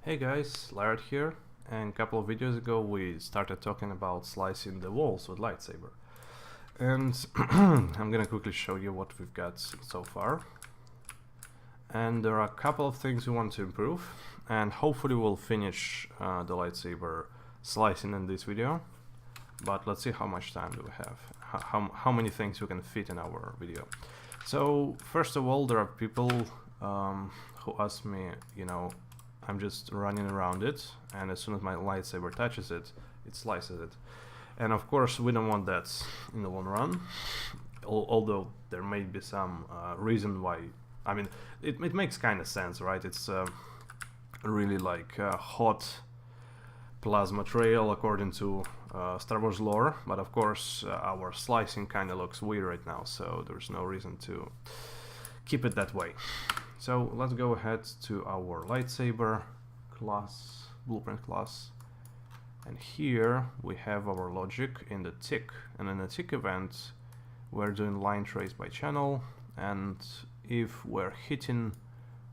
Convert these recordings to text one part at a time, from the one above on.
Hey guys, Laird here, and a couple of videos ago we started talking about slicing the walls with lightsaber. And I'm gonna quickly show you what we've got so far. And there are a couple of things we want to improve, and hopefully we'll finish the lightsaber slicing in this video. But let's see how much time do we have, how many things we can fit in our video. So first of all, there are people who ask me, I'm just running around it, and as soon as my lightsaber touches it, it slices it. And of course we don't want that in the long run, although there may be some reason why. I mean, it makes kind of sense, right? It's really like hot plasma trail according to Star Wars lore, but of course our slicing kind of looks weird right now, so there's no reason to keep it that way. So let's go ahead to our lightsaber class, blueprint class, and here we have our logic in the tick, and in the tick event we're doing line trace by channel, and if we're hitting,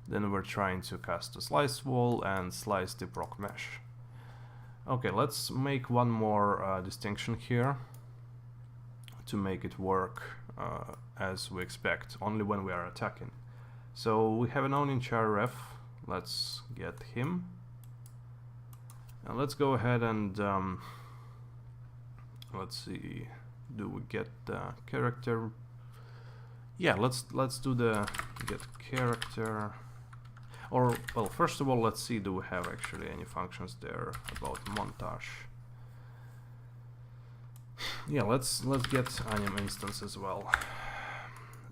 then we're trying to cast a slice wall and slice the proc mesh. Okay, let's make one more distinction here to make it work as we expect, only when we are attacking. So we have an on-in-char ref, let's get him. And let's go ahead and let's see, do we get the character? Yeah, let's do the get character. Or, well, first of all, let's see, do we have actually any functions there about montage? Yeah, let's get anim instance as well.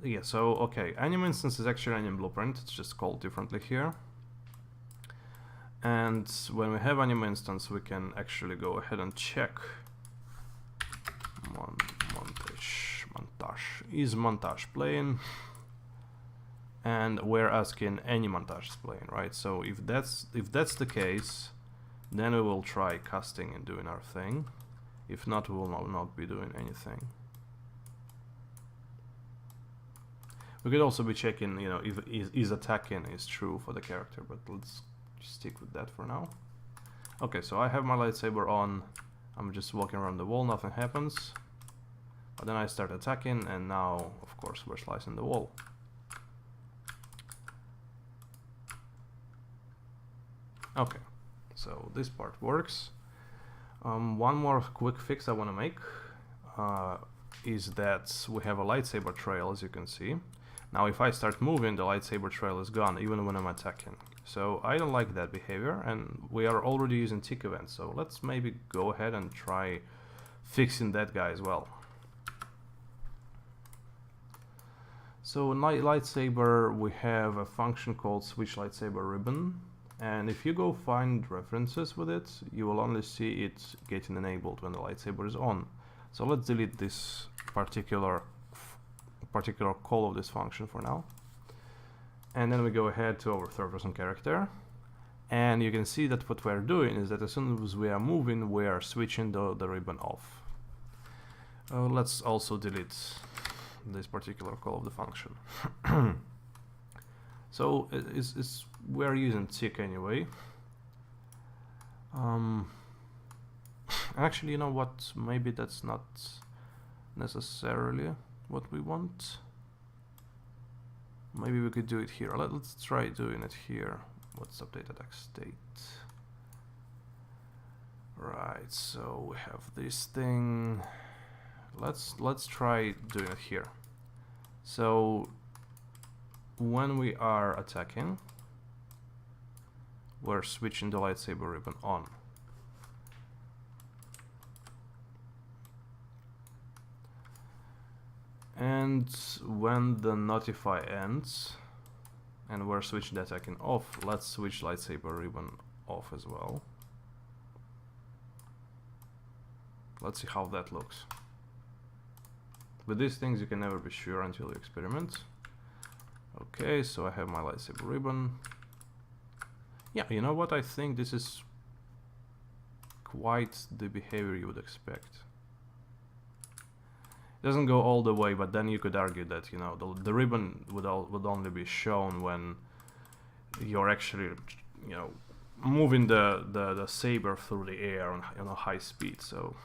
Yeah, so okay, anim instance is actually anim blueprint, it's just called differently here. And when we have anim instance, we can actually go ahead and check montage. Is montage playing? And we're asking any montage is playing, right? So if that's the case, then we will try casting and doing our thing. If not, we will not be doing anything. We could also be checking, if is attacking is true for the character, but let's stick with that for now. Okay, so I have my lightsaber on. I'm just walking around the wall, nothing happens. But then I start attacking, and now, of course, we're slicing the wall. Okay, so this part works. One more quick fix I want to make is that we have a lightsaber trail, as you can see. Now if I start moving, the lightsaber trail is gone, even when I'm attacking. So I don't like that behavior, and we are already using tick events, so let's maybe go ahead and try fixing that guy as well. So in lightsaber we have a function called switch lightsaber ribbon, and if you go find references with it, you will only see it getting enabled when the lightsaber is on. So let's delete this particular call of this function for now, and then we go ahead to our third-person character, and you can see that what we're doing is that as soon as we are moving, we are switching the ribbon off. Let's also delete this particular call of the function. So we're using tick anyway. Actually, you know what, maybe that's not necessarily what we want. Maybe we could do it here. Let's try doing it here. What's update attack state? Right, so we have this thing. Let's try doing it here. So when we are attacking, we're switching the lightsaber ribbon on. And when the notify ends and we're switching the attacking off, let's switch lightsaber ribbon off as well. Let's see how that looks. With these things you can never be sure until you experiment. Okay, so I have my lightsaber ribbon. Yeah, you know what, I think this is quite the behavior you would expect. Doesn't go all the way, but then you could argue that the ribbon would only be shown when you're actually moving the saber through the air on a high speed. So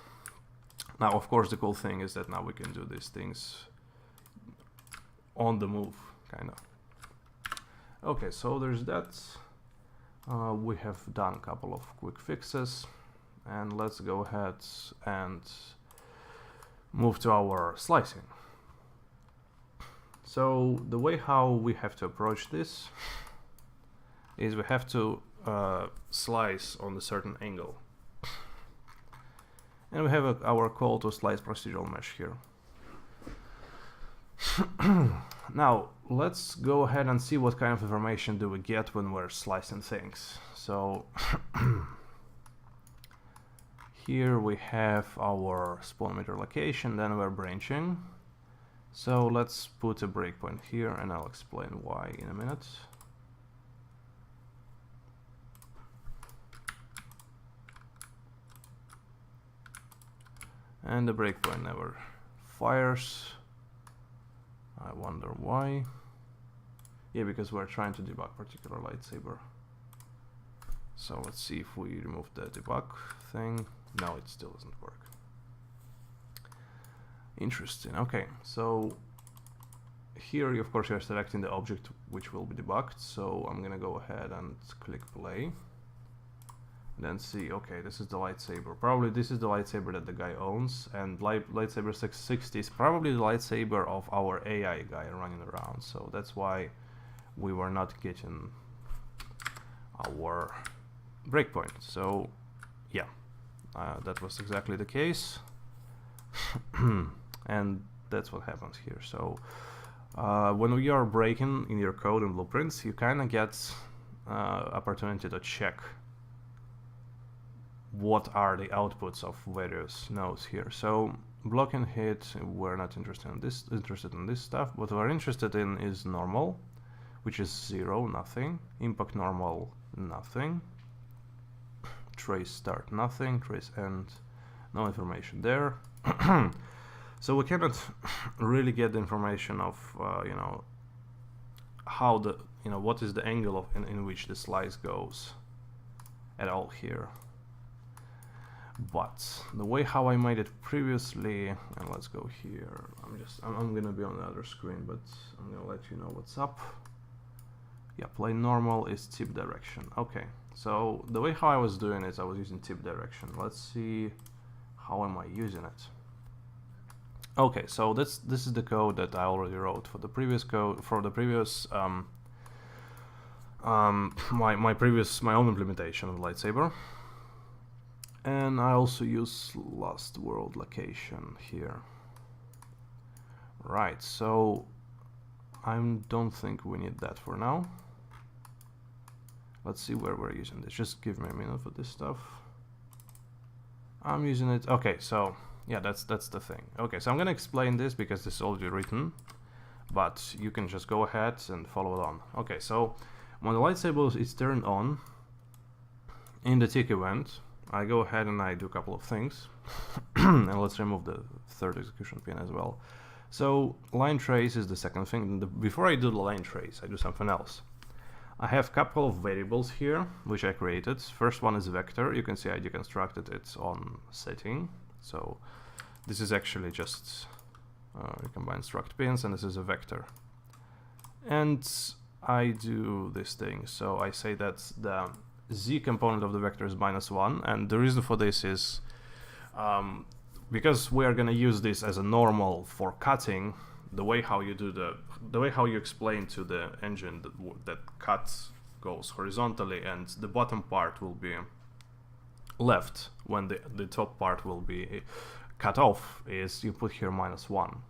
now, of course, the cool thing is that now we can do these things on the move, kind of. Okay, so there's that. We have done a couple of quick fixes, and let's go ahead and move to our slicing. So the way how we have to approach this is we have to slice on a certain angle, and we have our call to slice procedural mesh here. Now let's go ahead and see what kind of information do we get when we're slicing things. So here we have our spawn meter location, then we're branching. So let's put a breakpoint here, and I'll explain why in a minute. And the breakpoint never fires. I wonder why. Yeah, because we're trying to debug particular lightsaber. So let's see if we remove the debug thing. No, it still doesn't work. Interesting. Okay, so here, of course, you're selecting the object which will be debugged. So I'm gonna go ahead and click play. Then see, okay, this is the lightsaber. Probably this is the lightsaber that the guy owns, and lightsaber 660 is probably the lightsaber of our AI guy running around. So that's why we were not getting our breakpoint. So yeah, that was exactly the case. And that's what happens here. So when you are breaking in your code and blueprints, you kind of get opportunity to check what are the outputs of various nodes here. So block and hit, we're not interested in this stuff. What we're interested in is normal, which is 0, nothing. Impact normal, nothing. Trace start, nothing. Trace end, no information there. So we cannot really get the information of you know, how the, you know, what is the angle of in which the slice goes at all here. But the way how I made it previously, and let's go here. I'm gonna be on the other screen, but I'm gonna let you know what's up. Yeah, play normal is tip direction. Okay, so the way how I was doing it, I was using tip direction. Let's see how am I using it. Okay, so this is the code that I already wrote for the previous code, for the previous my own implementation of Lightsaber. And I also use last world location here. Right, so I don't think we need that for now. Let's see where we're using this. Just give me a minute for this stuff. I'm using it. Okay, so yeah, that's the thing. Okay, so I'm gonna explain this because this is already written, but you can just go ahead and follow it on. Okay, so when the lightsaber is turned on in the tick event, I go ahead and I do a couple of things. And let's remove the third execution pin as well. So line trace is the second thing. Before I do the line trace, I do something else. I have a couple of variables here which I created. First one is vector. You can see I deconstructed it on setting. So this is actually just recombine struct pins, and this is a vector. And I do this thing. So I say that the Z component of the vector is -1, and the reason for this is because we are going to use this as a normal for cutting. The way how you do the way how you explain to the engine that cut goes horizontally and the bottom part will be left when the top part will be cut off, is you put here -1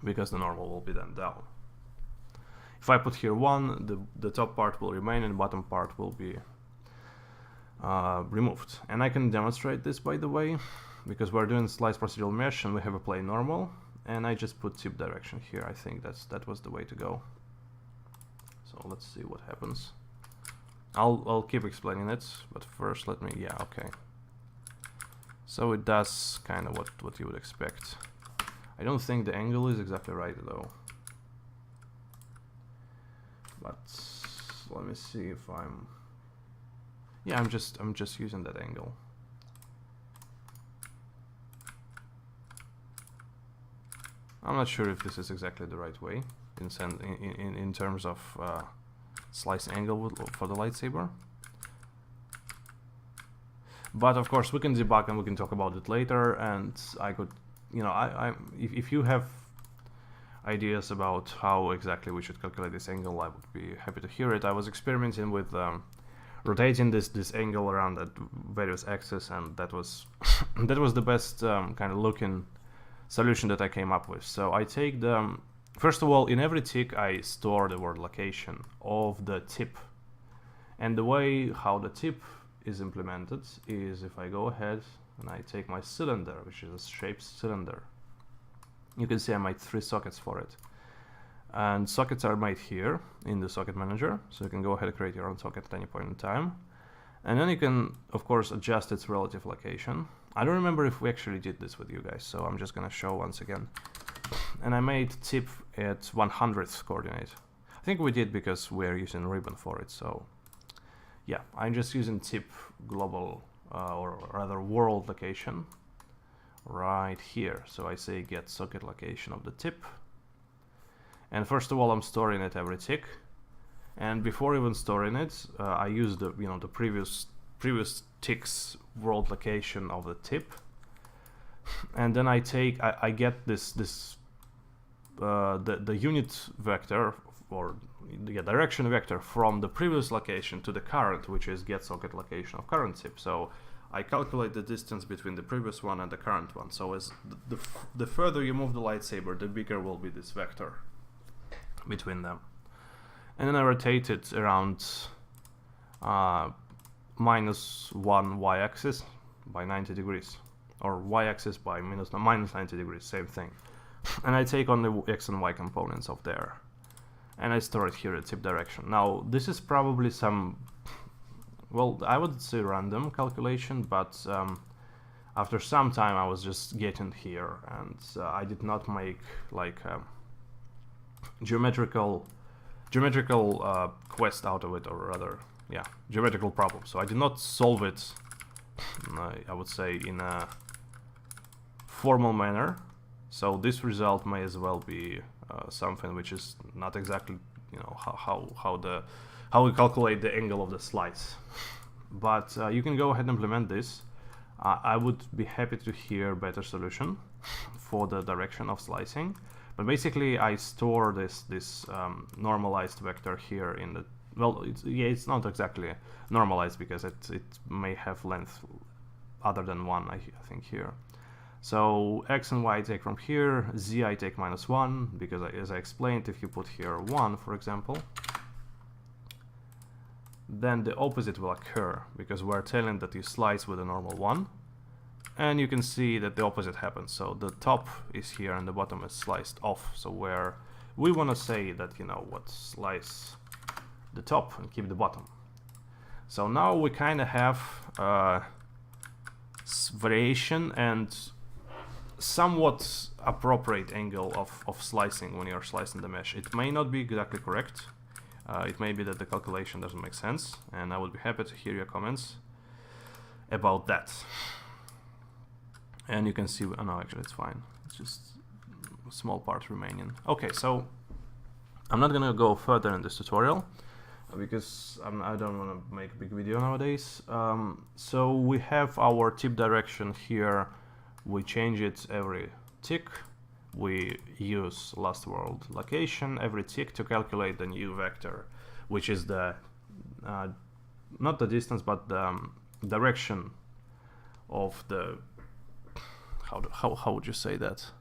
because the normal will be then down. If I put here 1, the top part will remain and the bottom part will be removed. And I can demonstrate this, by the way, because we're doing slice procedural mesh and we have a play normal, and I just put tip direction here. I think that was the way to go. So let's see what happens. I'll keep explaining it, but first let me, yeah, okay. So it does kind of what you would expect. I don't think the angle is exactly right though. But let me see if I'm Yeah, I'm just using that angle. I'm not sure if this is exactly the right way in terms of slice angle for the lightsaber. But of course we can debug and we can talk about it later, and I could, you know, if you have ideas about how exactly we should calculate this angle, I would be happy to hear it. I was experimenting with rotating this angle around at various axes, and that was that was the best kind of looking solution that I came up with. So I take the, first of all, in every tick I store the word location of the tip, and the way how the tip is implemented is if I go ahead and I take my cylinder, which is a shaped cylinder. You can see I made 3 sockets for it, and sockets are made here in the socket manager, so you can go ahead and create your own socket at any point in time, and then you can of course adjust its relative location. I don't remember if we actually did this with you guys, so I'm just gonna show once again. And I made tip at 100th coordinate. I think we did because we're using ribbon for it, so yeah, I'm just using tip global or rather world location right here. So I say get socket location of the tip, and first of all I'm storing it every tick, and before even storing it I use the, you know, the previous tick's world location of the tip, and then I get this the unit vector or the direction vector from the previous location to the current, which is get socket location of current tip. So I calculate the distance between the previous one and the current one. So as the further you move the lightsaber, the bigger will be this vector between them. And then I rotate it around -1 y-axis by 90 degrees, or y-axis by minus 90 degrees, same thing. And I take on the x and y components of there, and I store it here at tip direction. Now this is probably some, well, I would say random calculation, but after some time I was just getting here, and I did not make like geometrical quest out of it, or rather, yeah, geometrical problem. So I did not solve it, I would say, in a formal manner. So this result may as well be something which is not exactly, you know, how we calculate the angle of the slice. But you can go ahead and implement this. I would be happy to hear better solution for the direction of slicing. But basically, I store this normalized vector here in the, well, it's not exactly normalized because it may have length other than 1, I think here. So x and y I take from here, z I take -1, because as I explained, if you put here 1, for example, then the opposite will occur, because we're telling that you slice with a normal 1, and you can see that the opposite happens. So the top is here and the bottom is sliced off. So where we want to say that, you know what, slice the top and keep the bottom. So now we kind of have variation and somewhat appropriate angle of slicing when you're slicing the mesh. It may not be exactly correct. It may be that the calculation doesn't make sense, and I would be happy to hear your comments about that. And you can see, oh no, actually it's fine. It's just a small part remaining. Okay, so I'm not gonna go further in this tutorial because I don't want to make a big video nowadays. So we have our tip direction here. We change it every tick. We use last world location every tick to calculate the new vector, which is the not the distance but the direction of the, how would you say that?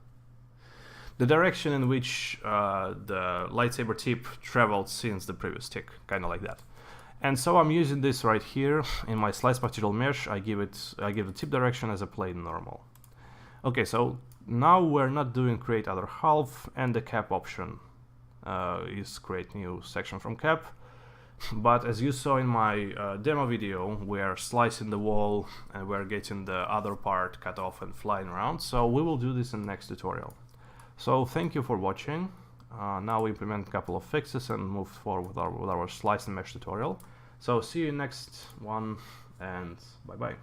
The direction in which the lightsaber tip traveled since the previous tick, kind of like that. And so I'm using this right here in my slice procedural mesh. I give the tip direction as a plain normal. Okay, so now we're not doing create other half, and the cap option is create new section from cap. But as you saw in my demo video, we're slicing the wall and we're getting the other part cut off and flying around. So we will do this in the next tutorial. So thank you for watching. Now we implement a couple of fixes and move forward with our slice and mesh tutorial. So see you next one, and bye bye.